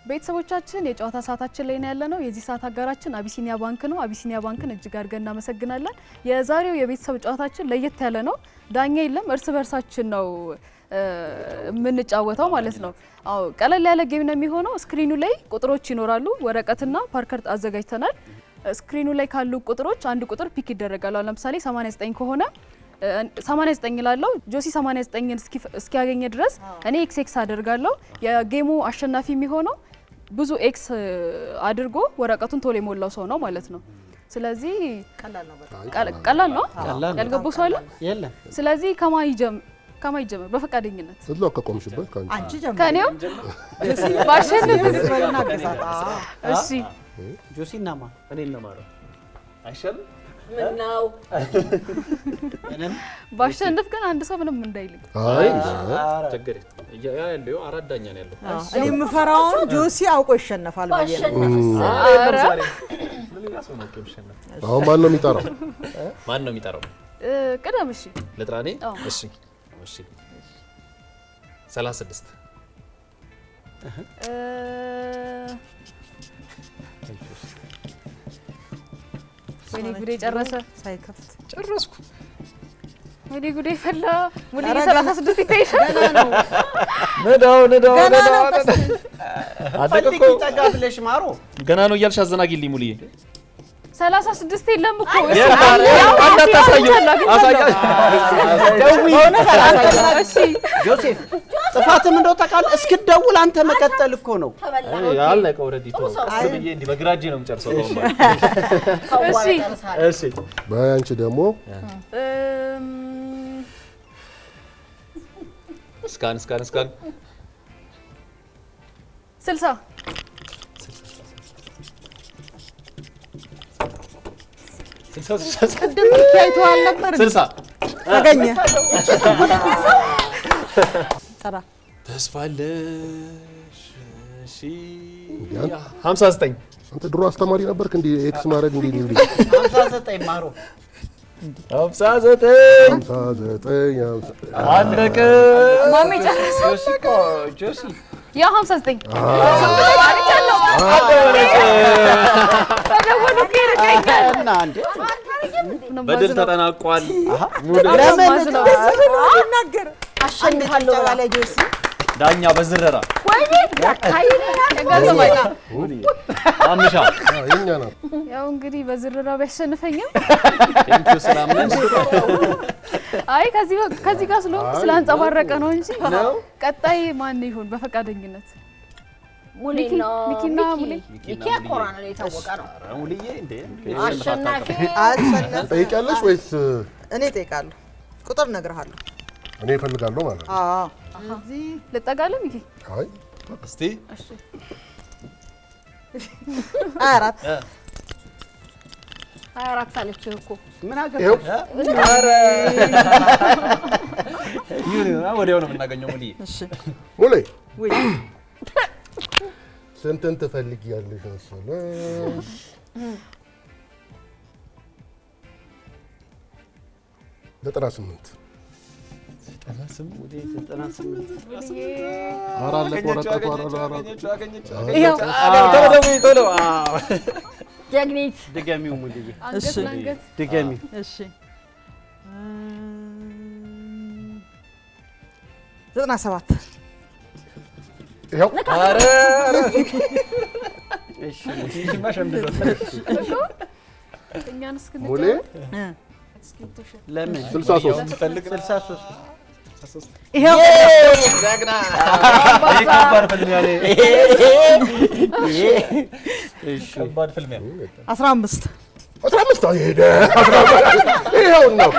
ቤተሰቦቻችን የጨዋታ ሰዓታችን ላይ ነው ያለነው። የዚህ ሰዓት አጋራችን አቢሲኒያ ባንክ ነው። አቢሲኒያ ባንክን እጅግ አድርገን እናመሰግናለን። የዛሬው የቤተሰብ ጨዋታችን ለየት ያለ ነው። ዳኛ የለም፣ እርስ በርሳችን ነው የምንጫወተው ማለት ነው። አዎ ቀለል ያለ ጌም ነው የሚሆነው። ስክሪኑ ላይ ቁጥሮች ይኖራሉ። ወረቀትና ፓርከር አዘጋጅተናል። ስክሪኑ ላይ ካሉ ቁጥሮች አንድ ቁጥር ፒክ ይደረጋል። ለምሳሌ 89 ከሆነ 89 ላለው ጆሲ 89ን እስኪያገኝ ድረስ እኔ ኤክስ አደርጋለሁ። የጌሙ አሸናፊ የሚሆነው ብዙ ኤክስ አድርጎ ወረቀቱን ቶሎ የሞላው ሰው ነው ማለት ነው። ስለዚህ ቀላል ነው። ያልገባው ሰው አለ የለም። ስለዚህ ከማን ይጀምር በፈቃደኝነት እዛው ከቆምሽበት አንቺ ጀምሪ። ከኔው ባሸንፍ እሺ ጆሲና ማ እኔን ነው ማረው አይሻልም? ምነው ባሸንፍ ግን አንድ ሰው ምንም እንዳይልኝ። አይ ችግር ያለው አራዳኛ ነው ያለው። እኔ የምፈራውን ጆሲ አውቆ ይሸነፋል ብዬ ነው። አሁን ማን ነው የሚጠራው? ማን ነው የሚጠራው? ቅደም። እሺ ለጥራኔ። እሺ እሺ 36 ወይኔ ጉዴ ጨረሰ ሳይከፍት ጨረስኩ። ወይኔ ጉዴ ፈላ። ሙሉ 36 ይታይሻል። ነዳው አደቀቆ ተጋ ብለሽ ማሮ ገና ነው እያልሽ አዘናጊልኝ ሙሉዬ። 36 የለም እኮ አንተ ታሳየው እሺ ጆሴፍ ጥፋትም እንደው ታውቃለህ። እስክትደውል አንተ መቀጠል እኮ ነው። ያለቀ ኦሬዲ ቶ አስብዬ እንዲ በግራጄ ነው የምጨርሰው። እሺ በአንቺ ደግሞ ስካን 60 ቅድም ታይቷል ነበር 60 ተገኘ። ተራ ተስፋለሽ። እሺ 59 አንተ ድሮ አስተማሪ ነበርክ እንዴ? ኤክስ ማድረግ እንዴ? 59 ማሮ 59 አለቀ። ማሜ ጨረሰ። ጆሲ ያ 59 እና አንዴ በድል ተጠናቋል። ለምን ይናገር አሸንፋለሁ ባለ ጆሲ ዳኛ በዝረራ ወይኔ ያካይና አንሻ የኛ ነው። ያው እንግዲህ በዝርራ ቢያሸንፈኝም ቴንኪው ሰላምነሽ። አይ ከዚህ ጋር ስለሆንኩ ስላንጸባረቀ ነው እንጂ ቀጣይ ማን ይሁን በፈቃደኝነት? ሙሊና ሙሊ ሚኪ ኮራና ላይ ታወቀ ነው። ሙሊዬ እንዴ አሸናፊ ጠይቂያለሽ ወይስ እኔ ጠይቃለሁ? ቁጥር እነግርሃለሁ። እኔ እፈልጋለሁ ማለት ነው? አዎ እዚህ ልጠጋለሁ ሚኪ። አይ እስቲ እሺ 24 አለች እኮ ምን አገባሽ? ይኸው ይሁን ወዲያው ነው የምናገኘው ሙሊዬ። እሺ ሙሌ ወይ ስንትን ትፈልጊያለሽ መሰለሽ? 98 አራለ ቆረጣ ቶሎ ጀግኒት ድገሚው ሙሉዬ። አንገት ለአንገት ድገሚው። እሺ 97 ይኸው አረ እሺ እኛን ሙሌ ለምን 63 ፈልግ 63 ይሄው ዳግና ከባድ ፍልሚያ ነው። እሺ ከባድ ፍልሚያ 15 ሄደ። ይኸው ነው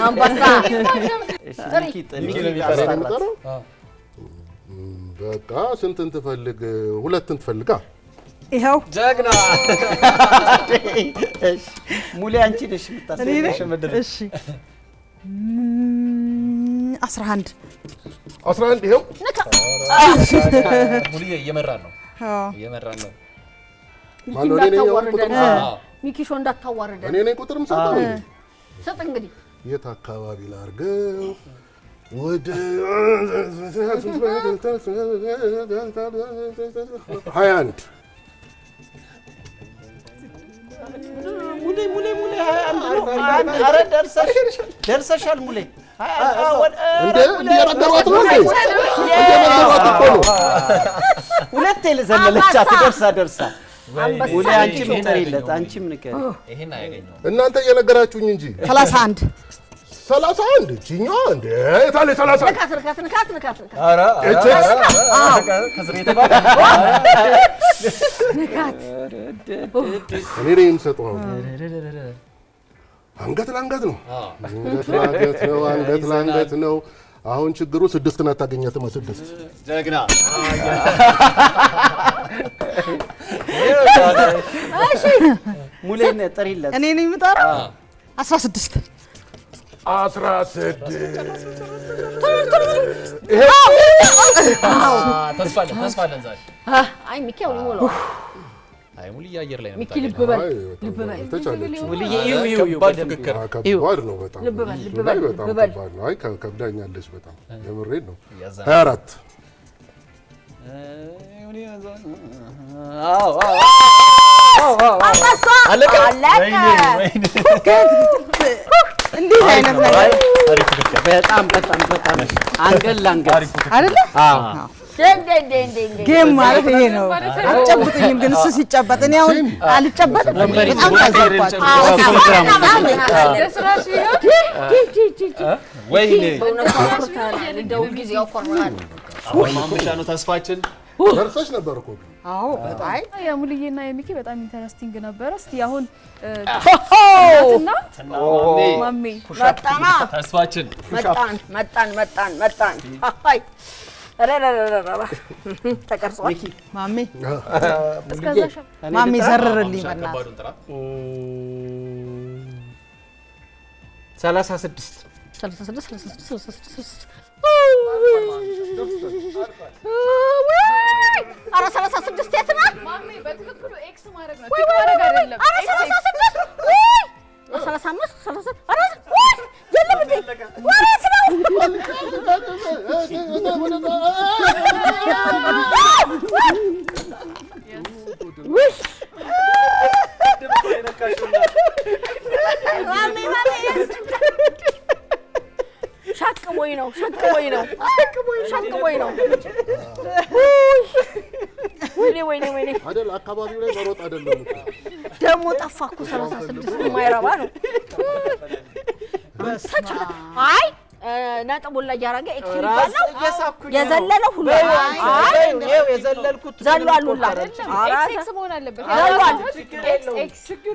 አንበሳ እሺ ሚኪ የሚጠራው። በቃ ስንትን ትፈልግ? ሁለትን ትፈልጋ። ይሄው ጀግና እሺ ሙሌ አንቺ ነሽ የምታስፈልግሽ መድረክ። እሺ 11 ይኸው ሙሊዬ እየመራን ነው። አዎ እየመራን ነው። ማን ነው? እኔ ነኝ ቁጥር ሚኪሾ እንዳታዋርደን። እኔ ነኝ ቁጥር የምሰጠው። ስጥ እንግዲህ የት አካባቢ ላድርገው? ወደ 21 ሙሌ 21 ኧረ ደርሰሻል ሙሌ እንደ እየረገሯት ነው እንዴ? እየረገሯት እኮ ነው። ሁለቴ ለዘለለቻት ደርሳ ሙሌ አንቺም ጥሪለት አንቺም ንገሪ። ይሄን አያገኘው እናንተ እየነገራችሁኝ እንጂ 31 ጂኛ እንደ ታለ 30 ንካት ኧረ ከስር የተባለ እኔ ነኝ የምሰጠው። አንገት ለአንገት ነው። አንገት ለአንገት ነው። አሁን ችግሩ 6 ናት ታገኛትማ 6 ጀግና እሺ ሙሌ ጥሪለት። እኔ ነኝ የምጠራው 16 ይሄ ተስፋ አለን ዛሬ። አይ ሚኪ አሁን ይሞላው አይ ሙሉ ያየር ላይ ነው ሚኪ ልብ በል ሙልዬ ከባድ ነው በጣም ልብ በል በጣም ከባድ ነው። አይ ከብዳኛለች በጣም የምሬን ነው። 24 አለቀ እንዴት አይነት ነገር በጣም አንገል ላንገል አይደለ? ጌም ማለት ይሄ ነው። አልጨብጥኝም ግን እሱ ሲጨበጥ እኔ አሁን አልጨበጥም። በጣም ታዘብኳቸው። ወይኔ እንደው ጊዜው ኮርናል አሁን ማምሻ ነው ተስፋችን። ደርሰሽ ነበር እኮ። አዎ በጣም የሙልዬና የሚኪ በጣም ኢንተረስቲንግ ነበረ። እስቲ አሁን ማሜ መጣና ተስፋችን መጣን አይ ረረረረረ ተቀርጿል። ማሜ እስከዛሽ ማሜ ዘረረልኝ በእናትህ ከባዱን ጥራ 36 ኧረ 36 የት ናት? ማሜ በትክክሉ ኤክስ ማድረግ ነው። ቲክ ማድረግ አይደለም። ኧረ 36 35 30 ኧረ የለም እንዴ ወራት ነው ሸቅቦኝ ነው ወይኔ አይደል አካባቢው ላይ መሮጥ አይደለም ደግሞ ጠፋ እኮ 36 የማይረባ ነው። አይ ነጥቡን ላይ ያረገ ኤክስ ይባላል የዘለለው ሁሉ አይ የዘለልኩት ዘሏል ሁላ ኤክስ መሆን አለበት።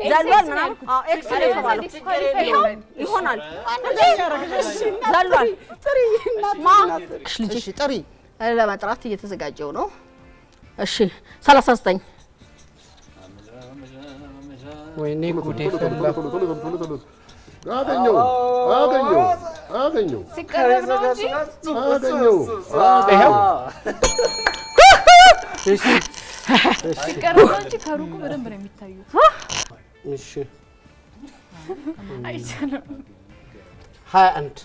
ዘሏል ምናምን ኤክስ የተባለው ይሆናል ዘሏል እሺ ጥሪ ለመጥራት እየተዘጋጀው ነው። እሺ 39 ወይኔ ጉዴ አገኘው ሲቀረብ ነው እንጂ ሲቀረብ ነው እንጂ ከሩቁ በደንብ ነው የሚታዩት። እሺ አይቻልም። 21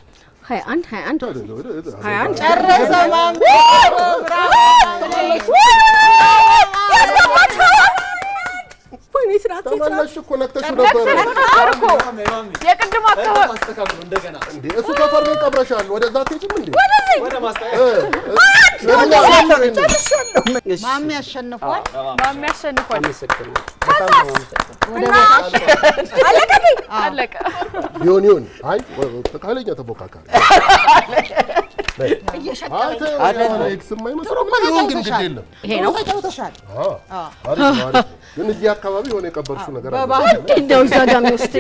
ጨረሰ ማሜ ተመለሽ እኮ ነክተሽ ነበር የቅድሙ አካባቢ ማስተካከሉ እንደገና እንዴ እሱ ሰፈር ላይ ቀብረሻል። ወደዛ አትሄጂም እንዴ? ወደ ማሜ ያሸንፏል። ማሜ ያሸንፏል። አለቀ። ይሁን አይ ተቃለኛ ተቦካካል ይሄ ነው ግን እዚህ አካባቢ የሆነ የቀበርሽው ነገር አለ። እንደው እዛ ጋር የሚወስድ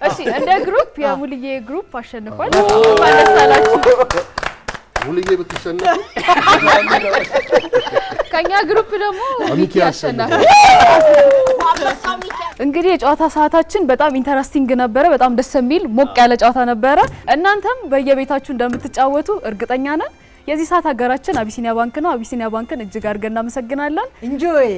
እሺ እንደ ግሩፕ የሙልዬ ግሩፕ አሸንፏል። ማለት አላችሁ ሙልዬ ብትሸነፍ ከኛ ግሩፕ ደግሞ ሚኪ አሸናፊ። እንግዲህ የጨዋታ ሰዓታችን በጣም ኢንተረስቲንግ ነበረ። በጣም ደስ የሚል ሞቅ ያለ ጨዋታ ነበረ። እናንተም በየቤታችሁ እንደምትጫወቱ እርግጠኛ ነን። የዚህ ሰዓት አጋራችን አቢሲኒያ ባንክ ነው። አቢሲኒያ ባንክን እጅግ አድርገን እናመሰግናለን። ኢንጆይ